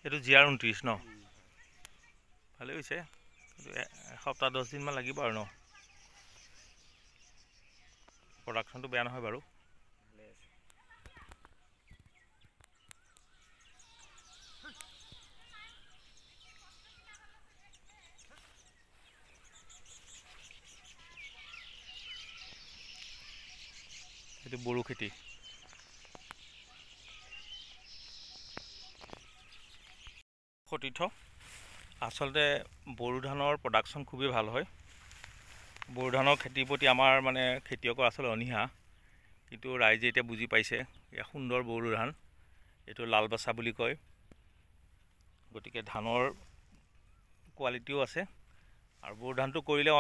এইটো GR-29 ন? ভালেই হৈছে, এসপ্তাহ 10 দিনমান লাগিব আৰু ন? প্ৰডাকশ্যনটো বেয়া নহয় বাৰু। এইটো বড়ো খেতি। সতীৰ্থ, আচলতে বড়ো ধানৰ প্ৰডাকশ্যন খুবেই ভাল হয়। বড়ো ধানৰ খেতিৰ প্ৰতি আমাৰ মানে খেতিয়কৰ আচলতে অনীহা, কিন্তু ৰাইজে এতিয়া বুজি পাইছে। এয়া সুন্দৰ বড়ো ধান, এইটো লালবাচা বুলি কয়। গতিকে ধানৰ কোৱালিটিও আছে, আৰু বড়ো ধানটো কৰিলে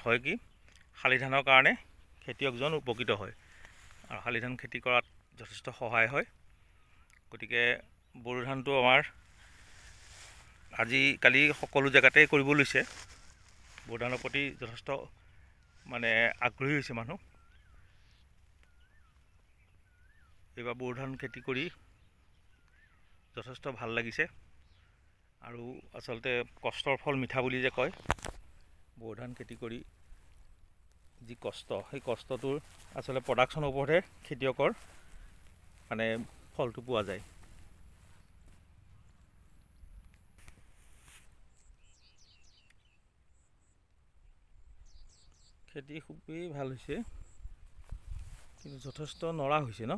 হয় কি, শালি ধানৰ কাৰণে খেতিয়কজন উপকৃত হয়, আৰু শালি ধান খেতি কৰাত যথেষ্ট সহায় হয়। গতিকে বড়ো ধানটো আমাৰ আজিকালি সকলো জেগাতে কৰিব লৈছে। বড়ো ধানৰ প্ৰতি যথেষ্ট মানে আগ্ৰহী হৈছে মানুহ। এইবাৰ বড়ো ধান খেতি কৰি যথেষ্ট ভাল লাগিছে, আৰু আচলতে কষ্টৰ ফল মিঠা বুলি যে কয়, বড়ো ধান খেতি কৰি যি কষ্ট, সেই কষ্টটোৰ আচলতে প্ৰডাকশ্যনৰ ওপৰতহে খেতিয়কৰ মানে ফলটো পোৱা যায়। খেতি খুবেই ভাল হৈছে, কিন্তু যথেষ্ট নৰা হৈছে ন?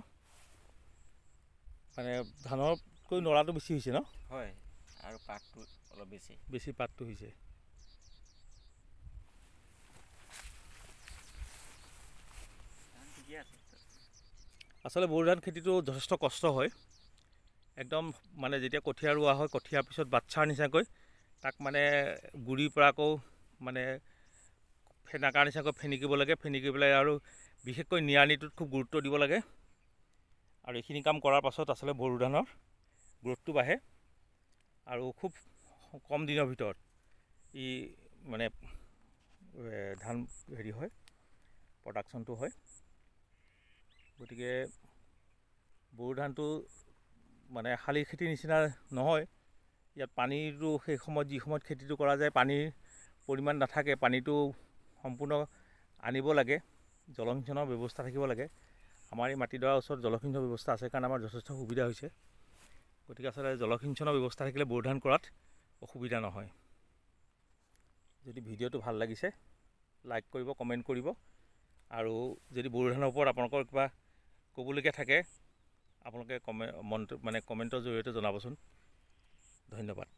মানে ধানতকৈ নৰাটো বেছি হৈছে ন? হয়, আৰু পাতটো অলপ বেছি পাতটো হৈছে। আচলতে বড়ো ধান খেতিটো যথেষ্ট কষ্ট হয়। একদম মানে যেতিয়া কঠীয়া ৰোৱা হয়, কঠীয়াৰ পিছত বাচ্চাৰ নিচিনাকৈ তাক মানে গুৰিৰ পৰা আকৌ মানে ফেনাকাৰ নিচিনাকৈ ফেনিকিব লাগে, ফেনিকি পেলাই আৰু বিশেষকৈ নিড়ানিটোত খুব গুৰুত্ব দিব লাগে। আৰু এইখিনি কাম কৰাৰ পাছত আচলতে বড়ো ধানৰ গ্ৰোথটো বাঢ়ে, আৰু খুব কম দিনৰ ভিতৰত ই মানে ধান হেৰি হয়, প্ৰডাকশ্যনটো হয়। গতিকে বড়ো ধানটো মানে শালি খেতিৰ নিচিনা নহয়। ইয়াত পানীটো সেই সময়ত যি সময়ত খেতিটো কৰা যায়, পানীৰ পৰিমাণ নাথাকে। পানীটো সম্পূৰ্ণ আনিব লাগে, জলসিঞ্চনৰ ব্যৱস্থা থাকিব লাগে। আমাৰ এই মাটিডৰাৰ ওচৰত জলসিঞ্চনৰ ব্যৱস্থা আছে কাৰণে আমাৰ যথেষ্ট সুবিধা হৈছে। গতিকে আচলতে জলসিঞ্চনৰ ব্যৱস্থা থাকিলে বড়ো ধান কৰাত অসুবিধা নহয়। যদি ভিডিঅ'টো ভাল লাগিছে, লাইক কৰিব, কমেণ্ট কৰিব, আৰু যদি বড়ো ধানৰ ওপৰত আপোনালোকৰ কিবা ক'বলগীয়া থাকে, আপোনালোকে কমেণ্টৰ জৰিয়তে জনাবচোন। ধন্যবাদ।